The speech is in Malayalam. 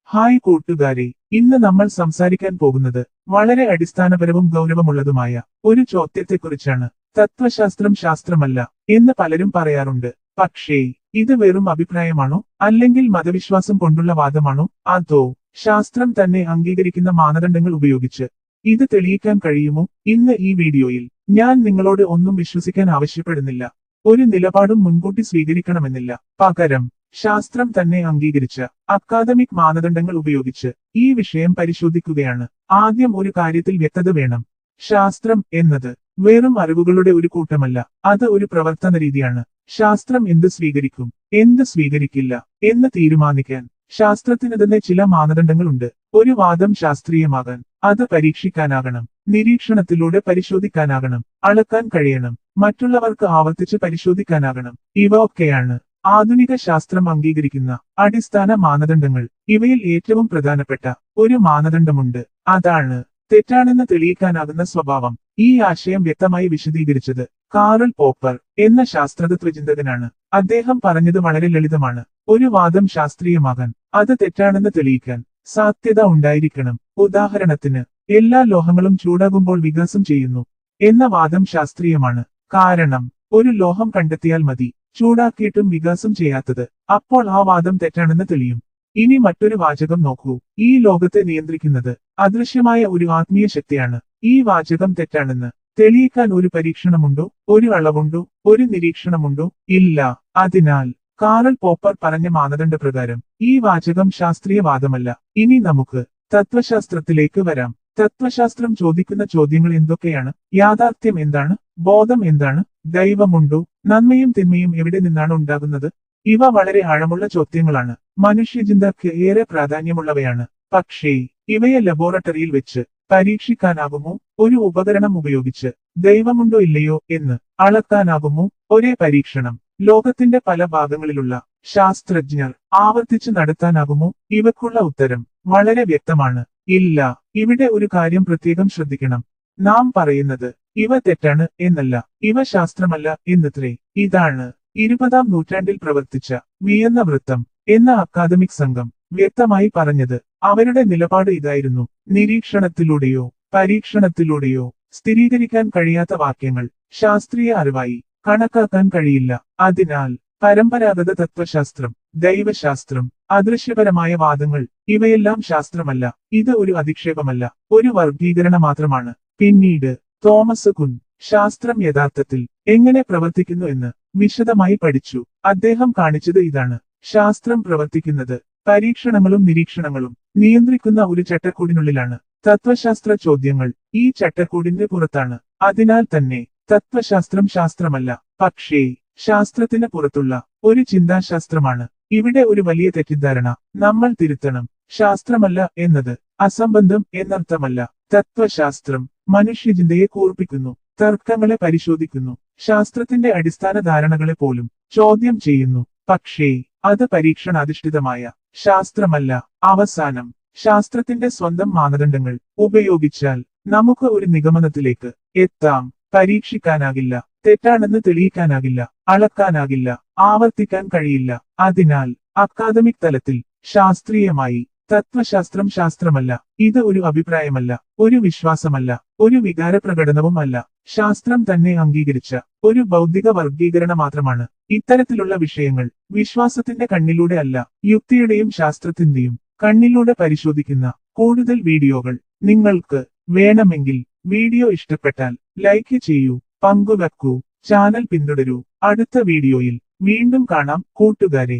ഹായ് കൂട്ടുകാരെ, ഇന്ന് നമ്മൾ സംസാരിക്കാൻ പോകുന്നത് വളരെ അടിസ്ഥാനപരവും ഗൗരവമുള്ളതുമായ ഒരു ചോദ്യത്തെക്കുറിച്ചാണ്. തത്വശാസ്ത്രം ശാസ്ത്രമല്ല എന്ന് പലരും പറയാറുണ്ട്. പക്ഷേ ഇത് വെറും അഭിപ്രായമാണോ, അല്ലെങ്കിൽ മതവിശ്വാസം കൊണ്ടുള്ള വാദമാണോ, അതോ ശാസ്ത്രം തന്നെ അംഗീകരിക്കുന്ന മാനദണ്ഡങ്ങൾ ഉപയോഗിച്ച് ഇത് തെളിയിക്കാൻ കഴിയുമോ? ഇന്ന് ഈ വീഡിയോയിൽ ഞാൻ നിങ്ങളോട് ഒന്നും വിശ്വസിക്കാൻ ആവശ്യപ്പെടുന്നില്ല, ഒരു നിലപാടും മുൻകൂട്ടി സ്വീകരിക്കണമെന്നില്ല. പകരം ശാസ്ത്രം തന്നെ അംഗീകരിച്ച അക്കാദമിക് മാനദണ്ഡങ്ങൾ ഉപയോഗിച്ച് ഈ വിഷയം പരിശോധിക്കുകയാണ്. ആദ്യം ഒരു കാര്യത്തിൽ വ്യക്തത വേണം. ശാസ്ത്രം എന്നത് വെറും അറിവുകളുടെ ഒരു കൂട്ടമല്ല, അത് ഒരു പ്രവർത്തന രീതിയാണ്. ശാസ്ത്രം എന്ത് സ്വീകരിക്കും, എന്ത് സ്വീകരിക്കില്ല എന്ന് തീരുമാനിക്കാൻ ശാസ്ത്രത്തിന് തന്നെ ചില മാനദണ്ഡങ്ങളുണ്ട്. ഒരു വാദം ശാസ്ത്രീയമാകാൻ അത് പരീക്ഷിക്കാനാകണം, നിരീക്ഷണത്തിലൂടെ പരിശോധിക്കാനാകണം, അളക്കാൻ കഴിയണം, മറ്റുള്ളവർക്ക് ആവർത്തിച്ച് പരിശോധിക്കാനാകണം. ഇവ ഒക്കെയാണ് ആധുനിക ശാസ്ത്രം അംഗീകരിക്കുന്ന അടിസ്ഥാന മാനദണ്ഡങ്ങൾ. ഇവയിൽ ഏറ്റവും പ്രധാനപ്പെട്ട ഒരു മാനദണ്ഡമുണ്ട്, അതാണ് തെറ്റാണെന്ന് തെളിയിക്കാനാകുന്ന സ്വഭാവം. ഈ ആശയം വ്യക്തമായി വിശദീകരിച്ചത് കാറൽ പോപ്പർ എന്ന ശാസ്ത്രതത്വചിന്തകനാണ്. അദ്ദേഹം പറഞ്ഞത് വളരെ ലളിതമാണ്. ഒരു വാദം ശാസ്ത്രീയമാകാൻ അത് തെറ്റാണെന്ന് തെളിയിക്കാൻ സാധ്യത ഉണ്ടായിരിക്കണം. ഉദാഹരണത്തിന്, എല്ലാ ലോഹങ്ങളും ചൂടാകുമ്പോൾ വികാസം ചെയ്യുന്നു എന്ന വാദം ശാസ്ത്രീയമാണ്. കാരണം ഒരു ലോഹം കണ്ടെത്തിയാൽ മതി, ചൂടാക്കിയിട്ടും വികാസം ചെയ്യാത്തത്, അപ്പോൾ ആ വാദം തെറ്റാണെന്ന് തെളിയും. ഇനി മറ്റൊരു വാചകം നോക്കൂ. ഈ ലോകത്തെ നിയന്ത്രിക്കുന്നത് അദൃശ്യമായ ഒരു ആത്മീയ ശക്തിയാണ്. ഈ വാചകം തെറ്റാണെന്ന് തെളിയിക്കാൻ ഒരു പരീക്ഷണമുണ്ടോ, ഒരു അളവുണ്ടോ, ഒരു നിരീക്ഷണമുണ്ടോ? ഇല്ല. അതിനാൽ കാറൽ പോപ്പർ പറഞ്ഞ മാനദണ്ഡപ്രകാരം ഈ വാചകം ശാസ്ത്രീയ വാദമല്ല. ഇനി നമുക്ക് തത്വശാസ്ത്രത്തിലേക്ക് വരാം. തത്വശാസ്ത്രം ചോദിക്കുന്ന ചോദ്യങ്ങൾ എന്തൊക്കെയാണ്? യാഥാർത്ഥ്യം എന്താണ്? ബോധം എന്താണ്? ദൈവമുണ്ടോ? നന്മയും തിന്മയും എവിടെ നിന്നാണ് ഉണ്ടാകുന്നത്? ഇവ വളരെ ആഴമുള്ള ചോദ്യങ്ങളാണ്. മനുഷ്യചിന്തയ്ക്ക് ഏറെ പ്രാധാന്യമുള്ളവയാണ്. പക്ഷേ ഇവയെ ലബോറട്ടറിയിൽ വെച്ച് പരീക്ഷിക്കാനാകുമോ? ഒരു ഉപകരണം ഉപയോഗിച്ച് ദൈവമുണ്ടോ ഇല്ലയോ എന്ന് അളക്കാനാകുമോ? ഒരേ പരീക്ഷണം ലോകത്തിന്റെ പല ഭാഗങ്ങളിലുള്ള ശാസ്ത്രജ്ഞർ ആവർത്തിച്ച് നടത്താനാകുമോ? ഇവക്കുള്ള ഉത്തരം വളരെ വ്യക്തമാണ്, ഇല്ല. ഇവിടെ ഒരു കാര്യം പ്രത്യേകം ശ്രദ്ധിക്കണം. നാം പറയുന്നത് ഇവ തെറ്റാണ് എന്നല്ല, ഇവ ശാസ്ത്രമല്ല എന്നത്രേ. ഇതാണ് 20-ാം നൂറ്റാണ്ടിൽ പ്രവർത്തിച്ച വിയന്ന വൃത്തം എന്ന അക്കാദമിക് സംഘം വ്യക്തമായി പറഞ്ഞത്. അവരുടെ നിലപാട് ഇതായിരുന്നു: നിരീക്ഷണത്തിലൂടെയോ പരീക്ഷണത്തിലൂടെയോ സ്ഥിരീകരിക്കാൻ കഴിയാത്ത വാക്യങ്ങൾ ശാസ്ത്രീയ അറിവായി കണക്കാക്കാൻ കഴിയില്ല. അതിനാൽ പരമ്പരാഗത തത്വശാസ്ത്രം, ദൈവശാസ്ത്രം, അദൃശ്യപരമായ വാദങ്ങൾ ഇവയെല്ലാം ശാസ്ത്രമല്ല. ഇത് ഒരു അധിക്ഷേപമല്ല, ഒരു വർഗീകരണം മാത്രമാണ്. പിന്നീട് തോമസ് കുൻ ശാസ്ത്രം യഥാർത്ഥത്തിൽ എങ്ങനെ പ്രവർത്തിക്കുന്നു എന്ന് വിശദമായി പഠിച്ചു. അദ്ദേഹം കാണിച്ചത് ഇതാണ്: ശാസ്ത്രം പ്രവർത്തിക്കുന്നത് പരീക്ഷണങ്ങളും നിരീക്ഷണങ്ങളും നിയന്ത്രിക്കുന്ന ഒരു ചട്ടക്കൂടിനുള്ളിലാണ്. തത്വശാസ്ത്ര ചോദ്യങ്ങൾ ഈ ചട്ടക്കൂടിന്റെ പുറത്താണ്. അതിനാൽ തന്നെ തത്വശാസ്ത്രം ശാസ്ത്രമല്ല, പക്ഷേ ശാസ്ത്രത്തിന് പുറത്തുള്ള ഒരു ചിന്താശാസ്ത്രമാണ്. ഇവിടെ ഒരു വലിയ തെറ്റിദ്ധാരണ നമ്മൾ തിരുത്തണം. ശാസ്ത്രമല്ല എന്നത് അസംബന്ധം എന്നർത്ഥമല്ല. തത്വശാസ്ത്രം മനുഷ്യചിന്തയെ കൂർപ്പിക്കുന്നു, തർക്കങ്ങളെ പരിശോധിക്കുന്നു, ശാസ്ത്രത്തിന്റെ അടിസ്ഥാന ധാരണകളെ പോലും ചോദ്യം ചെയ്യുന്നു. പക്ഷേ അത് പരീക്ഷണാധിഷ്ഠിതമായ ശാസ്ത്രമല്ല. അവസാനം ശാസ്ത്രത്തിന്റെ സ്വന്തം മാനദണ്ഡങ്ങൾ ഉപയോഗിച്ചാൽ നമുക്ക് ഒരു നിഗമനത്തിലേക്ക് എത്താം. പരീക്ഷിക്കാനാകില്ല, തെറ്റാണെന്ന് തെളിയിക്കാനാകില്ല, അളക്കാനാകില്ല, ആവർത്തിക്കാൻ കഴിയില്ല. അതിനാൽ അക്കാദമിക് തലത്തിൽ ശാസ്ത്രീയമായി തത്വശാസ്ത്രം ശാസ്ത്രമല്ല. ഇത് ഒരു അഭിപ്രായമല്ല, ഒരു വിശ്വാസമല്ല, ഒരു വികാരപ്രകടനവും അല്ല. ശാസ്ത്രം തന്നെ അംഗീകരിച്ച ഒരു ബൗദ്ധിക വർഗീകരണം മാത്രമാണ്. ഇത്തരത്തിലുള്ള വിഷയങ്ങൾ വിശ്വാസത്തിന്റെ കണ്ണിലൂടെ അല്ല, യുക്തിയുടെയും ശാസ്ത്രത്തിന്റെയും കണ്ണിലൂടെ പരിശോധിക്കുന്ന കൂടുതൽ വീഡിയോകൾ നിങ്ങൾക്ക് വേണമെങ്കിൽ വീഡിയോ ഇഷ്ടപ്പെട്ടാൽ ലൈക്ക് ചെയ്യൂ, പങ്കുവെക്കൂ, ചാനൽ പിന്തുടരൂ. അടുത്ത വീഡിയോയിൽ വീണ്ടും കാണാം കൂട്ടുകാരെ.